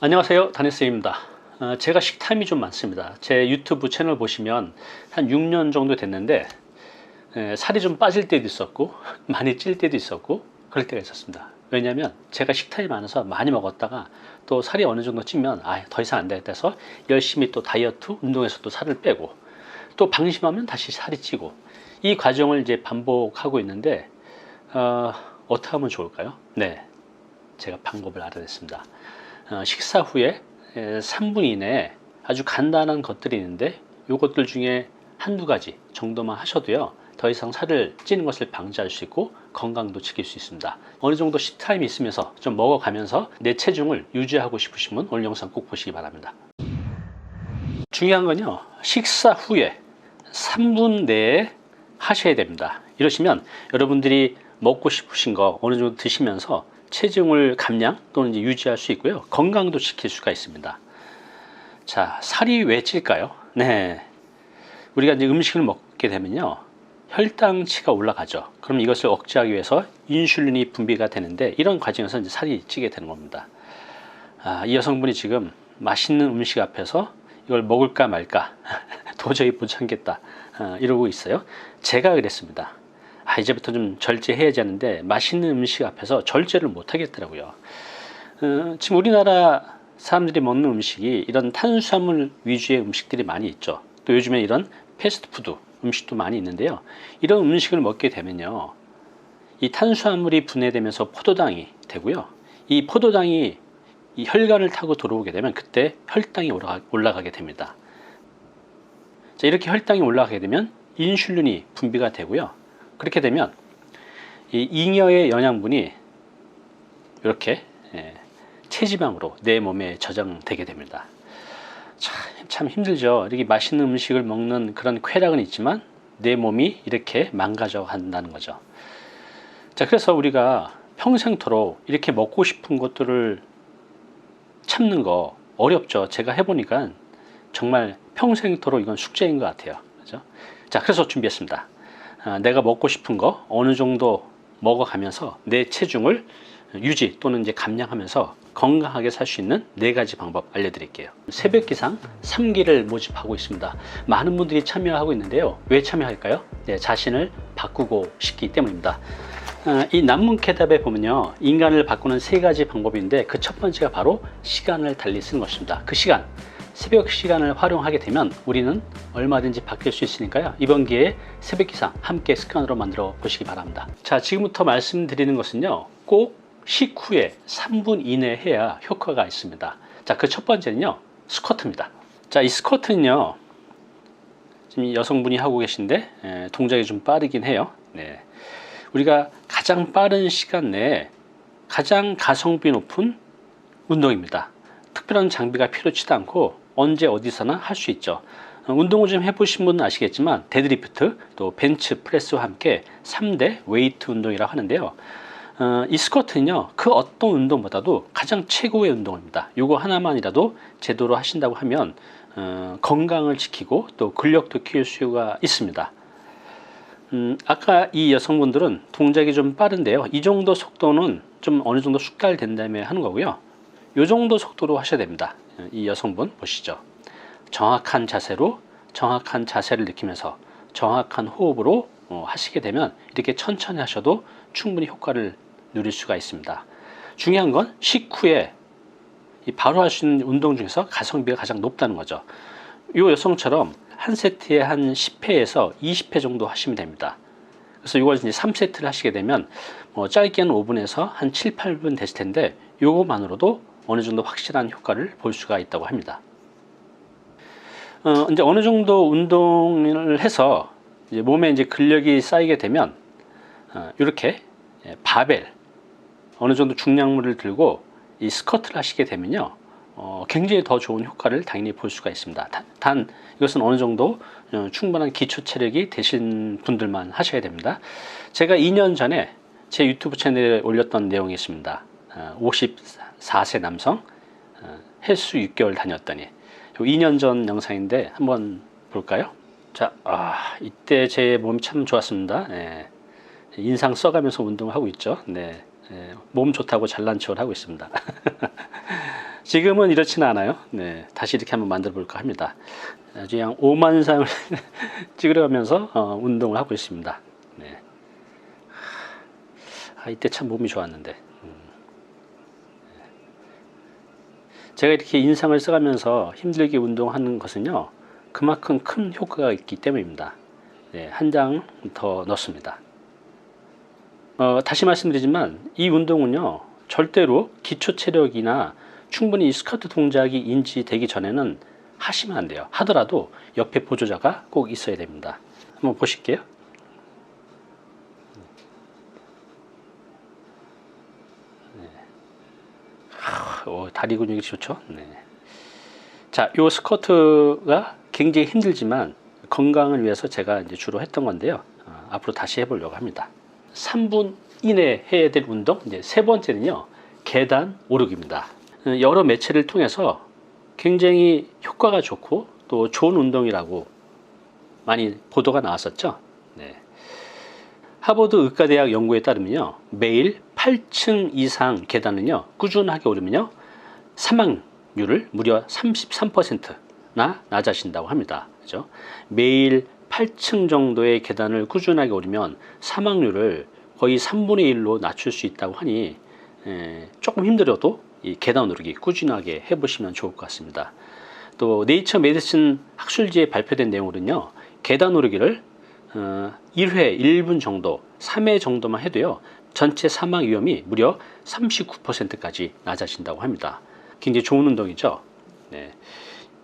안녕하세요, 다니쌤입니다. 제가 식탐이 좀 많습니다. 제 유튜브 채널 보시면 한 6년 정도 됐는데 살이 좀 빠질 때도 있었고 많이 찔 때도 있었고 그럴 때가 있었습니다. 왜냐하면 제가 식탐이 많아서 많이 먹었다가 또 살이 어느 정도 찌면 더 이상 안 되겠다 해서 열심히 또 다이어트 운동에서 또 살을 빼고 또 방심하면 다시 살이 찌고 이 과정을 이제 반복하고 있는데 어떻게 하면 좋을까요? 네, 제가 방법을 알아냈습니다. 식사 후에 3분 이내에 아주 간단한 것들이 있는데 이것들 중에 한두 가지 정도만 하셔도요 더 이상 살을 찌는 것을 방지할 수 있고 건강도 지킬 수 있습니다. 어느 정도 식타임이 있으면서 좀 먹어가면서 내 체중을 유지하고 싶으시면 오늘 영상 꼭 보시기 바랍니다. 중요한 건요, 식사 후에 3분 내에 하셔야 됩니다. 이러시면 여러분들이 먹고 싶으신 거 어느 정도 드시면서 체중을 감량 또는 이제 유지할 수 있고요, 건강도 지킬 수가 있습니다. 자, 살이 왜 찔까요? 네, 우리가 이제 음식을 먹게 되면요 혈당치가 올라가죠. 그럼 이것을 억제하기 위해서 인슐린이 분비가 되는데 이런 과정에서 이제 살이 찌게 되는 겁니다. 이 여성분이 지금 맛있는 음식 앞에서 이걸 먹을까 말까 도저히 못 참겠다 이러고 있어요. 제가 그랬습니다. 이제부터 좀 절제해야지 하는데 맛있는 음식 앞에서 절제를 못 하겠더라고요. 지금 우리나라 사람들이 먹는 음식이 이런 탄수화물 위주의 음식들이 많이 있죠. 또 요즘에 이런 패스트푸드 음식도 많이 있는데요, 이런 음식을 먹게 되면요 이 탄수화물이 분해되면서 포도당이 되고요, 이 포도당이 이 혈관을 타고 들어오게 되면 그때 혈당이 올라가게 됩니다. 자, 이렇게 혈당이 올라가게 되면 인슐린이 분비가 되고요, 그렇게 되면 이 잉여의 영양분이 이렇게 체지방으로 내 몸에 저장되게 됩니다. 참 힘들죠. 이렇게 맛있는 음식을 먹는 그런 쾌락은 있지만 내 몸이 이렇게 망가져 간다는 거죠. 자, 그래서 우리가 평생토록 이렇게 먹고 싶은 것들을 참는 거 어렵죠. 제가 해보니까 정말 평생토록 이건 숙제인 것 같아요. 그죠? 자, 그래서 준비했습니다. 내가 먹고 싶은 거 어느 정도 먹어가면서 내 체중을 유지 또는 이제 감량하면서 건강하게 살 수 있는 4가지 방법 알려드릴게요. 새벽기상 3기를 모집하고 있습니다. 많은 분들이 참여하고 있는데요, 왜 참여할까요? 네, 자신을 바꾸고 싶기 때문입니다. 이 난문케답에 보면요 인간을 바꾸는 3가지 방법인데 그 첫 번째가 바로 시간을 달리 쓰는 것입니다. 그 시간, 새벽 시간을 활용하게 되면 우리는 얼마든지 바뀔 수 있으니까요, 이번 기회에 새벽기상 함께 습관으로 만들어 보시기 바랍니다. 자, 지금부터 말씀드리는 것은요 꼭 식후에 3분 이내에 해야 효과가 있습니다. 자, 그 첫 번째는요 스쿼트입니다. 자, 이 스쿼트는요 지금 여성분이 하고 계신데 동작이 좀 빠르긴 해요. 네, 우리가 가장 빠른 시간 내에 가장 가성비 높은 운동입니다. 특별한 장비가 필요치도 않고 언제 어디서나 할 수 있죠. 운동을 좀 해보신 분은 아시겠지만 데드리프트 또 벤치 프레스와 함께 3대 웨이트 운동이라고 하는데요, 이 스쿼트는요 그 어떤 운동보다도 가장 최고의 운동입니다. 이거 하나만이라도 제대로 하신다고 하면 건강을 지키고 또 근력도 키울 수가 있습니다. 아까 이 여성분들은 동작이 좀 빠른데요, 이 정도 속도는 좀 어느 정도 숙달된 다음에 하는 거고요, 이 정도 속도로 하셔야 됩니다. 이 여성분 보시죠. 정확한 자세로 정확한 자세를 느끼면서 정확한 호흡으로 하시게 되면 이렇게 천천히 하셔도 충분히 효과를 누릴 수가 있습니다. 중요한 건 식후에 바로 할 수 있는 운동 중에서 가성비가 가장 높다는 거죠. 이 여성처럼 한 세트에 한 10회에서 20회 정도 하시면 됩니다. 그래서 이걸 이제 3세트를 하시게 되면 짧게는 5분에서 한 7, 8분 됐을 텐데 이거만으로도 어느 정도 확실한 효과를 볼 수가 있다고 합니다. 이제 어느 정도 운동을 해서 이제 몸에 이제 근력이 쌓이게 되면 이렇게 바벨 어느 정도 중량물을 들고 이 스쿼트를 하시게 되면요 굉장히 더 좋은 효과를 당연히 볼 수가 있습니다. 단 이것은 어느 정도 충분한 기초 체력이 되신 분들만 하셔야 됩니다. 제가 2년 전에 제 유튜브 채널에 올렸던 내용이 있습니다. 54세 남성 헬스 6개월 다녔더니 2년 전 영상인데 한번 볼까요? 자, 이때 제 몸이 참 좋았습니다. 네, 인상 써가면서 운동을 하고 있죠. 네, 몸 좋다고 잘난 척을 하고 있습니다. 지금은 이렇지는 않아요. 네, 다시 이렇게 한번 만들어 볼까 합니다. 아주 그냥 5만 상을 찍으려면서 운동을 하고 있습니다. 네. 이때 참 몸이 좋았는데. 제가 이렇게 인상을 써가면서 힘들게 운동하는 것은요, 그만큼 큰 효과가 있기 때문입니다. 네, 한 장 더 넣습니다. 다시 말씀드리지만 이 운동은요, 절대로 기초 체력이나 충분히 이 스쿼트 동작이 인지되기 전에는 하시면 안 돼요. 하더라도 옆에 보조자가 꼭 있어야 됩니다. 한번 보실게요. 다리 근육이 좋죠. 네. 자, 요 스쿼트가 굉장히 힘들지만 건강을 위해서 제가 이제 주로 했던 건데요. 앞으로 다시 해보려고 합니다. 3분 이내 해야 될 운동. 이제 세 번째는요, 계단 오르기입니다. 여러 매체를 통해서 굉장히 효과가 좋고 또 좋은 운동이라고 많이 보도가 나왔었죠. 네. 하버드 의과대학 연구에 따르면요, 매일 8층 이상 계단은요, 꾸준하게 오르면요, 사망률을 무려 33%나 낮아진다고 합니다. 그죠? 매일 8층 정도의 계단을 꾸준하게 오르면 사망률을 거의 3분의 1로 낮출 수 있다고 하니 조금 힘들어도 이 계단 오르기 꾸준하게 해보시면 좋을 것 같습니다. 또 네이처 메디슨 학술지에 발표된 내용으로는요, 계단 오르기를 1회 1분 정도, 3회 정도만 해도요, 전체 사망 위험이 무려 39%까지 낮아진다고 합니다. 굉장히 좋은 운동이죠. 네.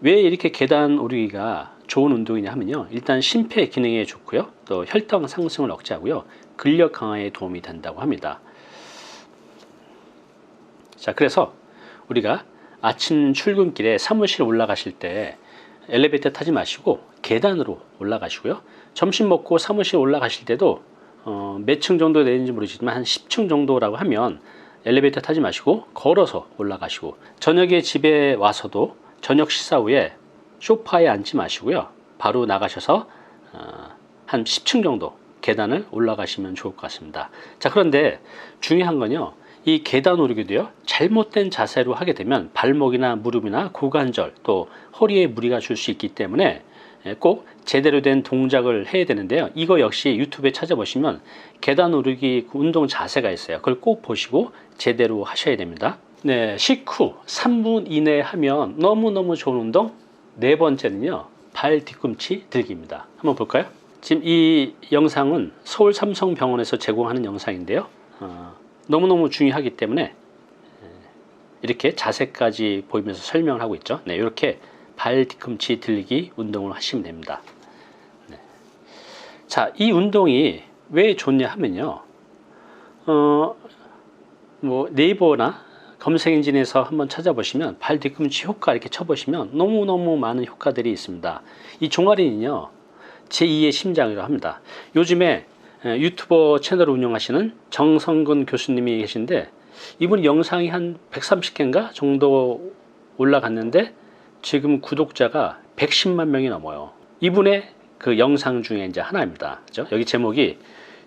왜 이렇게 계단 오르기가 좋은 운동이냐 하면요, 일단 심폐 기능에 좋고요, 또 혈당 상승을 억제하고요, 근력 강화에 도움이 된다고 합니다. 자, 그래서 우리가 아침 출근길에 사무실 올라가실 때 엘리베이터 타지 마시고 계단으로 올라가시고요, 점심 먹고 사무실 올라가실 때도 몇 층 정도 되는지 모르지만 한 10층 정도라고 하면 엘리베이터 타지 마시고 걸어서 올라가시고, 저녁에 집에 와서도 저녁 식사 후에 소파에 앉지 마시고요, 바로 나가셔서 한 10층 정도 계단을 올라가시면 좋을 것 같습니다. 자, 그런데 중요한 건요, 이 계단 오르기도요, 잘못된 자세로 하게 되면 발목이나 무릎이나 고관절 또 허리에 무리가 줄 수 있기 때문에 꼭 제대로 된 동작을 해야 되는데요, 이거 역시 유튜브에 찾아보시면 계단 오르기 운동 자세가 있어요. 그걸 꼭 보시고 제대로 하셔야 됩니다. 네, 식후 3분 이내에 하면 너무너무 좋은 운동, 네 번째는요, 발 뒤꿈치 들기입니다. 한번 볼까요? 지금 이 영상은 서울 삼성병원에서 제공하는 영상인데요, 너무너무 중요하기 때문에 이렇게 자세까지 보이면서 설명을 하고 있죠. 네, 이렇게 발 뒤꿈치 들기 운동을 하시면 됩니다. 네. 자, 이 운동이 왜 좋냐 하면요, 네이버나 검색 엔진에서 한번 찾아보시면 발 뒤꿈치 효과 이렇게 쳐보시면 너무너무 많은 효과들이 있습니다. 이 종아리는요, 제2의 심장이라고 합니다. 요즘에 유튜버 채널을 운영하시는 정성근 교수님이 계신데, 이분이 영상이 한 130개인가 정도 올라갔는데 지금 구독자가 110만 명이 넘어요. 이분의 그 영상 중에 이제 하나입니다. 그죠? 여기 제목이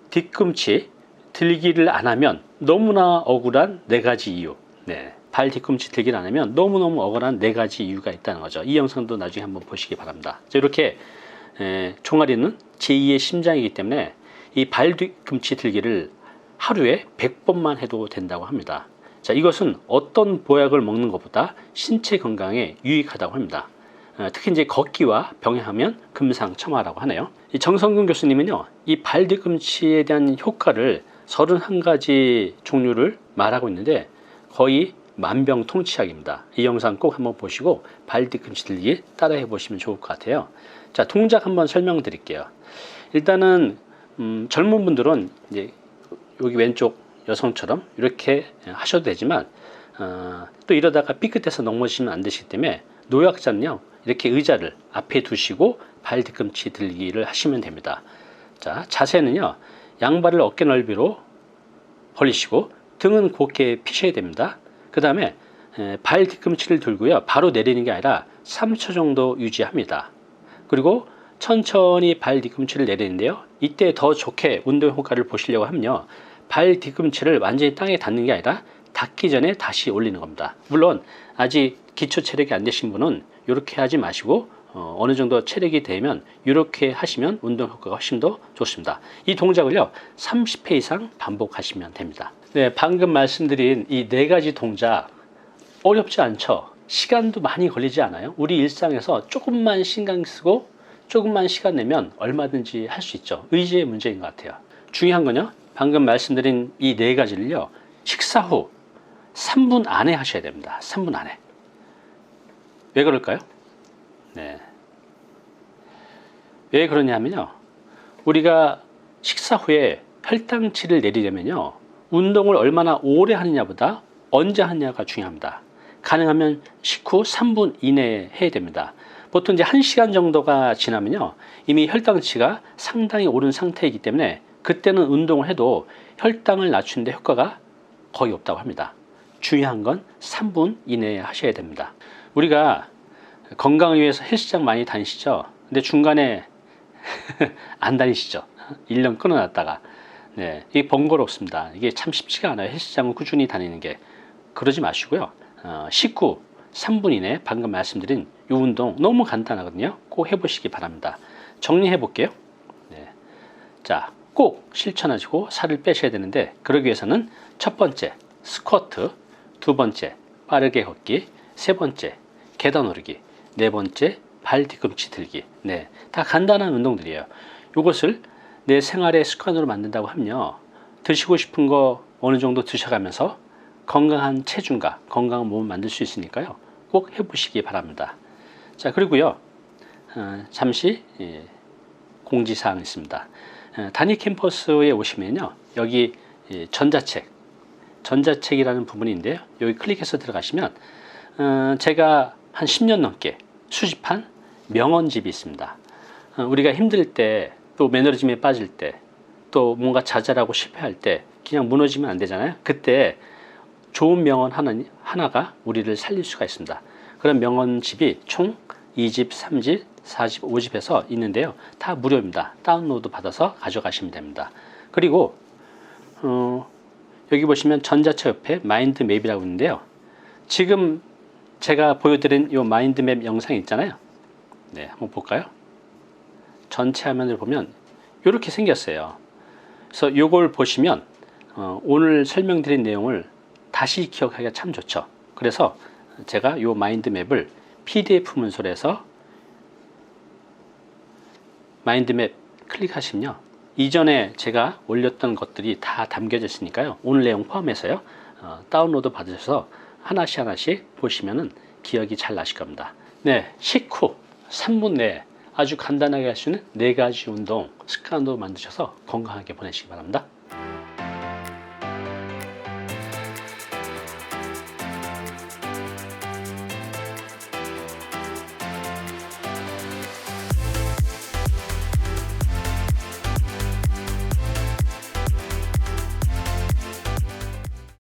뒤꿈치 들기를 안 하면 너무나 억울한 4가지 이유. 네, 발 뒤꿈치 들기를 안 하면 너무너무 억울한 4가지 이유가 있다는 거죠. 이 영상도 나중에 한번 보시기 바랍니다. 자, 이렇게 종아리는 제2의 심장이기 때문에 이 발 뒤꿈치 들기를 하루에 100번만 해도 된다고 합니다. 자, 이것은 어떤 보약을 먹는 것보다 신체 건강에 유익하다고 합니다. 특히 이제 걷기와 병행하면 금상첨화라고 하네요. 이 정성근 교수님은요, 이 발 뒤꿈치에 대한 효과를 31가지 종류를 말하고 있는데 거의 만병통치약입니다. 이 영상 꼭 한번 보시고 발 뒤꿈치 들기 따라해 보시면 좋을 것 같아요. 자, 동작 한번 설명드릴게요. 일단은 젊은 분들은 이제 여기 왼쪽 여성처럼 이렇게 하셔도 되지만 또 이러다가 삐끗해서 넘어지시면 안 되시기 때문에 노약자는요, 이렇게 의자를 앞에 두시고 발 뒤꿈치 들기를 하시면 됩니다. 자, 자세는요, 양발을 어깨 넓이로 벌리시고 등은 곧게 피셔야 됩니다. 그 다음에 발 뒤꿈치를 들고요, 바로 내리는 게 아니라 3초 정도 유지합니다. 그리고 천천히 발 뒤꿈치를 내리는데요, 이때 더 좋게 운동 효과를 보시려고 하면요, 발 뒤꿈치를 완전히 땅에 닿는 게 아니라 닿기 전에 다시 올리는 겁니다. 물론 아직 기초 체력이 안 되신 분은 이렇게 하지 마시고 어느 정도 체력이 되면 이렇게 하시면 운동 효과가 훨씬 더 좋습니다. 이 동작을요 30회 이상 반복하시면 됩니다. 네, 방금 말씀드린 이 네 가지 동작 어렵지 않죠? 시간도 많이 걸리지 않아요? 우리 일상에서 조금만 신경 쓰고 조금만 시간 내면 얼마든지 할 수 있죠. 의지의 문제인 것 같아요. 중요한 건요, 방금 말씀드린 이 네 가지를요 식사 후 3분 안에 하셔야 됩니다. 3분 안에. 왜 그럴까요? 네. 왜 그러냐면요, 우리가 식사 후에 혈당치를 내리려면요 운동을 얼마나 오래 하느냐보다 언제 하느냐가 중요합니다. 가능하면 식후 3분 이내에 해야 됩니다. 보통 이제 1시간 정도가 지나면요 이미 혈당치가 상당히 오른 상태이기 때문에 그때는 운동을 해도 혈당을 낮추는데 효과가 거의 없다고 합니다. 중요한 건 3분 이내에 하셔야 됩니다. 우리가 건강을 위해서 헬스장 많이 다니시죠? 근데 중간에 안 다니시죠? 1년 끊어놨다가. 네, 이게 번거롭습니다. 이게 참 쉽지가 않아요. 헬스장을 꾸준히 다니는 게. 그러지 마시고요. 식후 3분 이내 방금 말씀드린 이 운동 너무 간단하거든요. 꼭 해보시기 바랍니다. 정리해 볼게요. 네. 자, 꼭 실천하시고 살을 빼셔야 되는데, 그러기 위해서는 첫 번째 스쿼트, 두 번째 빠르게 걷기, 세 번째 계단 오르기, 네 번째 발 뒤꿈치 들기. 네, 다 간단한 운동들이에요. 이것을 내 생활의 습관으로 만든다고 하면요 드시고 싶은 거 어느 정도 드셔가면서 건강한 체중과 건강한 몸을 만들 수 있으니까요 꼭 해보시기 바랍니다. 자, 그리고요 잠시 공지사항이 있습니다. 단위 캠퍼스에 오시면요 여기 전자책이라는 부분인데요, 여기 클릭해서 들어가시면 제가 한 10년 넘게 수집한 명언집이 있습니다. 우리가 힘들 때, 또 매너리즘에 빠질 때, 또 뭔가 좌절하고 실패할 때 그냥 무너지면 안 되잖아요. 그때 좋은 명언 하나가 우리를 살릴 수가 있습니다. 그런 명언집이 총 2집, 3집, 4집, 5집에서 있는데요 다 무료입니다. 다운로드 받아서 가져가시면 됩니다. 그리고 여기 보시면 전자책 옆에 마인드맵이라고 있는데요, 지금 제가 보여드린 이 마인드맵 영상 있잖아요. 네, 한번 볼까요? 전체 화면을 보면 이렇게 생겼어요. 그래서 이걸 보시면 오늘 설명드린 내용을 다시 기억하기가 참 좋죠. 그래서 제가 이 마인드맵을 PDF 문서로 해서 마인드맵 클릭하시면요 이전에 제가 올렸던 것들이 다 담겨져 있으니까요 오늘 내용 포함해서요 다운로드 받으셔서 하나씩 보시면은 기억이 잘 나실 겁니다. 네, 식후 3분 내에 아주 간단하게 할 수 있는 4가지 운동 습관도 만드셔서 건강하게 보내시기 바랍니다.